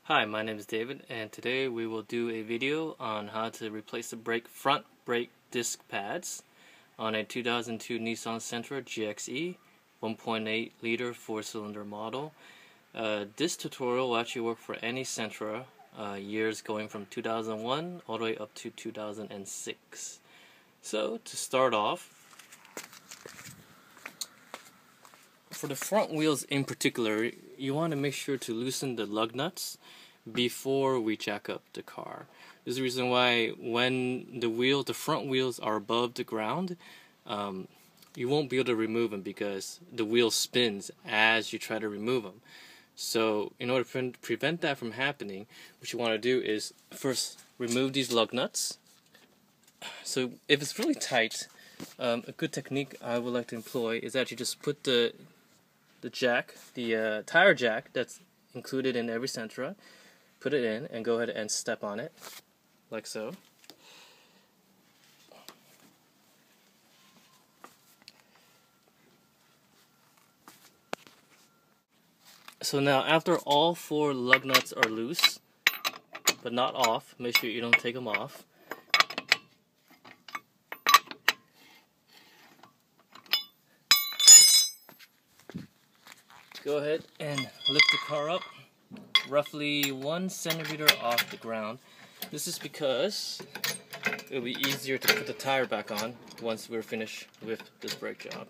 Hi, my name is David, and today we will do a video on how to replace the front brake disc pads on a 2002 Nissan Sentra GXE 1.8 liter 4-cylinder model. This tutorial will actually work for any Sentra years going from 2001 all the way up to 2006. So to start off, for the front wheels in particular, you want to make sure to loosen the lug nuts before we jack up the car. This is the reason why when the front wheels are above the ground, you won't be able to remove them because the wheel spins as you try to remove them. So in order to prevent that from happening, what you want to do is first remove these lug nuts. So if it's really tight, a good technique I would like to employ is actually just put the tire jack that's included in every Sentra, put it in and go ahead and step on it, like so. So now after all 4 lug nuts are loose, but not off, make sure you don't take them off. Go ahead and lift the car up roughly 1 centimeter off the ground. This is because it'll be easier to put the tire back on once we're finished with this brake job.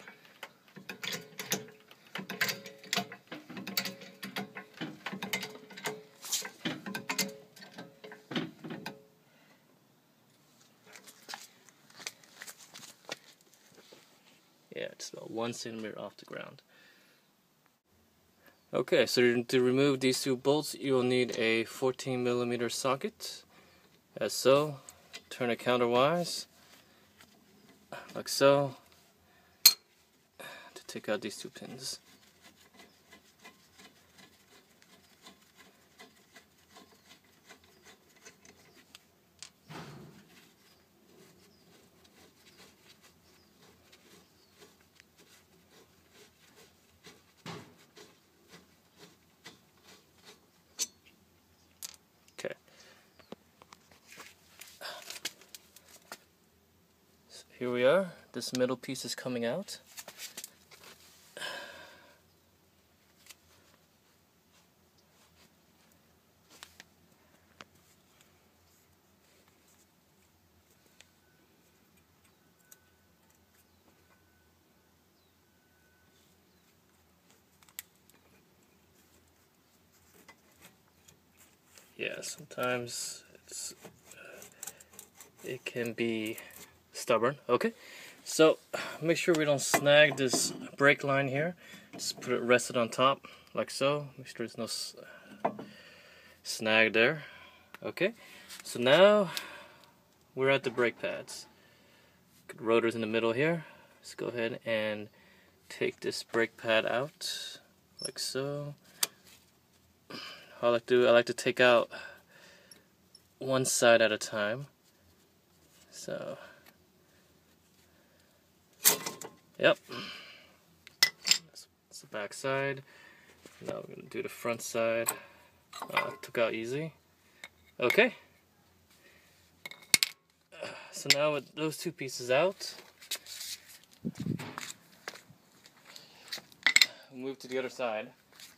Yeah, it's about 1 centimeter off the ground. Okay, so to remove these 2 bolts, you'll need a 14mm socket, as so. Turn it counterwise, like so, to take out these 2 pins. Okay. So here we are. This middle piece is coming out. Yeah, sometimes it can be stubborn. Okay, so make sure we don't snag this brake line here. Just put it rested on top, like so. Make sure there's no snag there. Okay, so now we're at the brake pads. Good rotors in the middle here. Let's go ahead and take this brake pad out, like so. I like to take out one side at a time. So, yep. That's the back side. Now we're gonna do the front side. Took out easy. Okay. So now with those 2 pieces out, we'll move to the other side.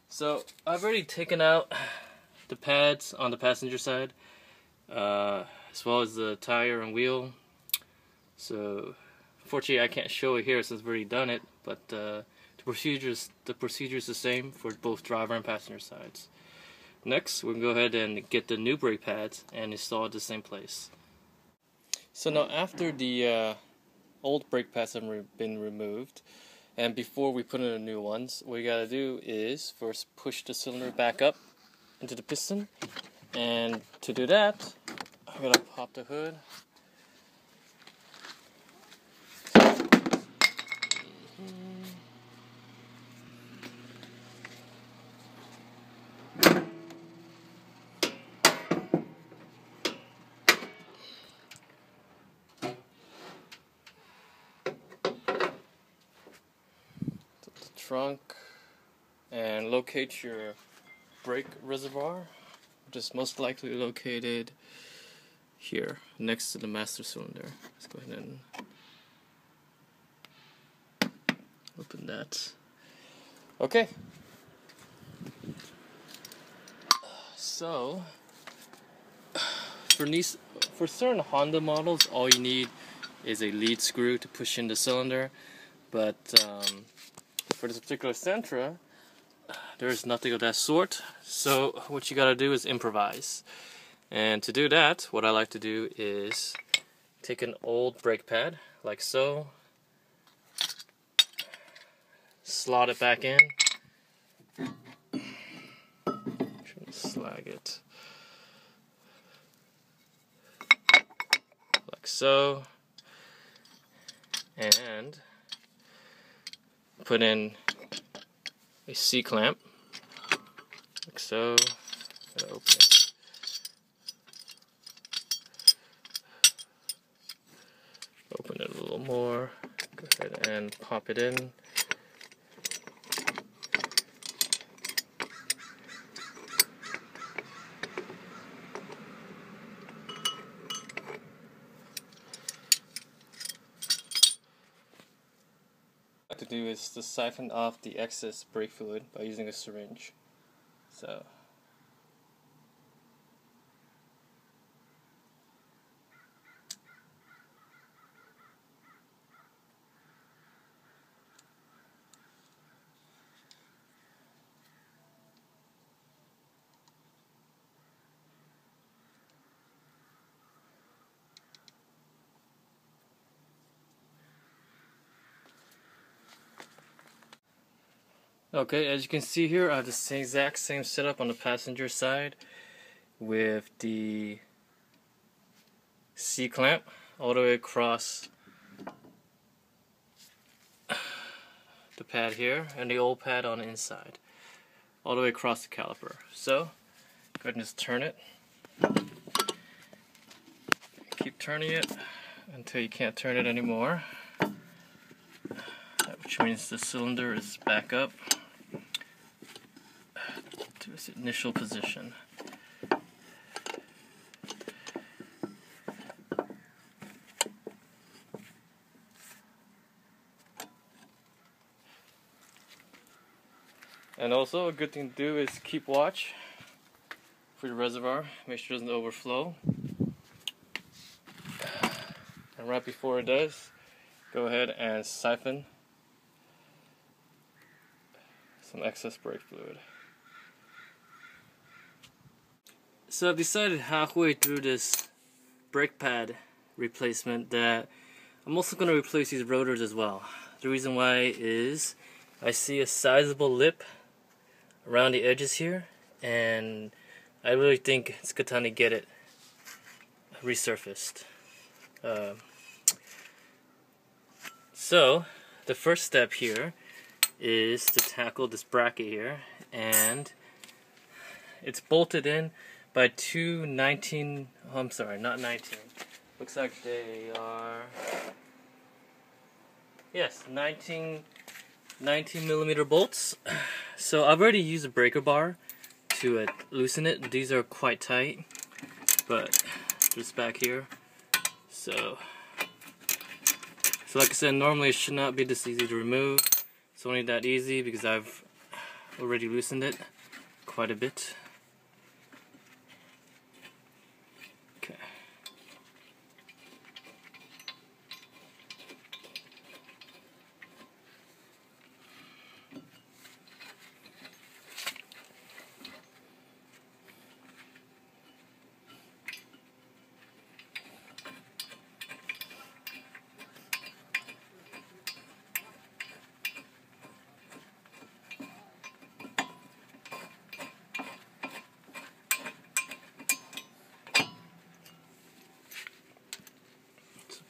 So I've already taken out the pads on the passenger side, as well as the tire and wheel. So fortunately I can't show it here since I've already done it, but the procedure is the same for both driver and passenger sides. Next, we're going to go ahead and get the new brake pads and install it the same place. So now after the old brake pads have been removed, and before we put in the new ones, what you gotta do is first push the cylinder back up into the piston, and to do that, I'm gonna pop the hood. Trunk and locate your brake reservoir, shaft is most likely located here, next to the master cylinder. Let's go ahead and open that. Okay. So, for certain Honda models, all you need is a lead screw to push in the cylinder, but for this particular Sentra, there's nothing of that sort. So what you gotta do is improvise. And to do that, what I like to do is take an old brake pad, like so, slot it back in, try to slag it, like so, and put in a C-clamp, like so, and open it. Open it a little more, go ahead and pop it in. What I like to do is to siphon off the excess brake fluid by using a syringe. So okay, as you can see here, I have the exact same setup on the passenger side with the C-clamp all the way across the pad here and the old pad on the inside, all the way across the caliper. So, go ahead and just turn it. Keep turning it until you can't turn it anymore, which means the cylinder is back up to its initial position. And also, a good thing to do is keep watch for your reservoir, make sure it doesn't overflow. And right before it does, go ahead and siphon some excess brake fluid. So I've decided halfway through this brake pad replacement that I'm also going to replace these rotors as well. The reason why is I see a sizable lip around the edges here, and I really think it's good time to get it resurfaced. So the first step here is to tackle this bracket here, and it's bolted in by two 19, oh, I'm sorry, not 19, looks like they are, yes, 19 millimeter bolts. So I've already used a breaker bar to loosen it. These are quite tight, but just back here. So like I said, normally it should not be this easy to remove. It's only that easy because I've already loosened it quite a bit. Okay.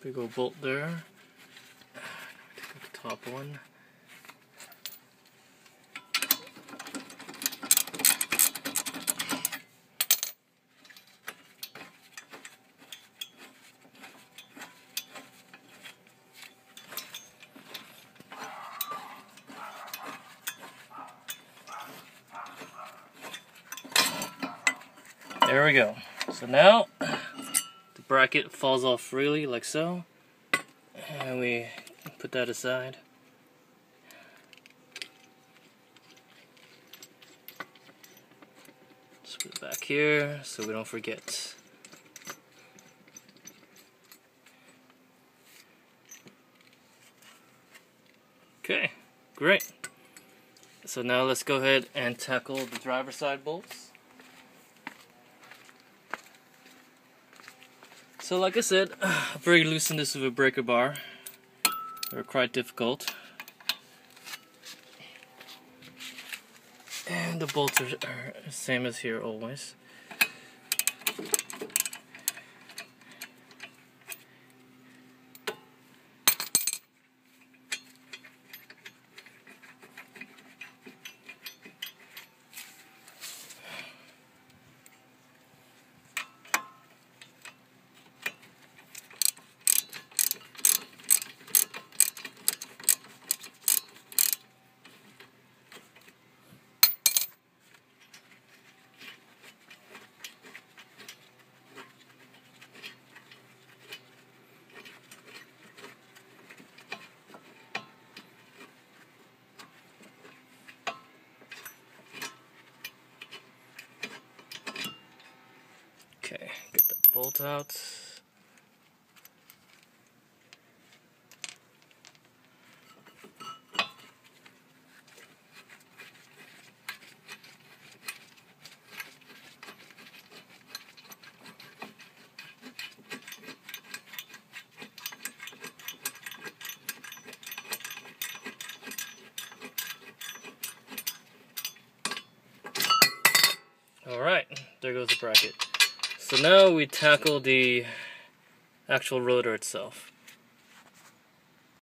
Big old bolt there. Take out the top one. There we go. So now the bracket falls off freely like so, and we put that aside. Just put it back here so we don't forget. Okay, great. So now let's go ahead and tackle the driver's side bolts. So like I said, I've already loosened this with a breaker bar. They're quite difficult. And the bolts are same as here always. Okay, get that bolt out. Alright, there goes the bracket. So now we tackle the actual rotor itself.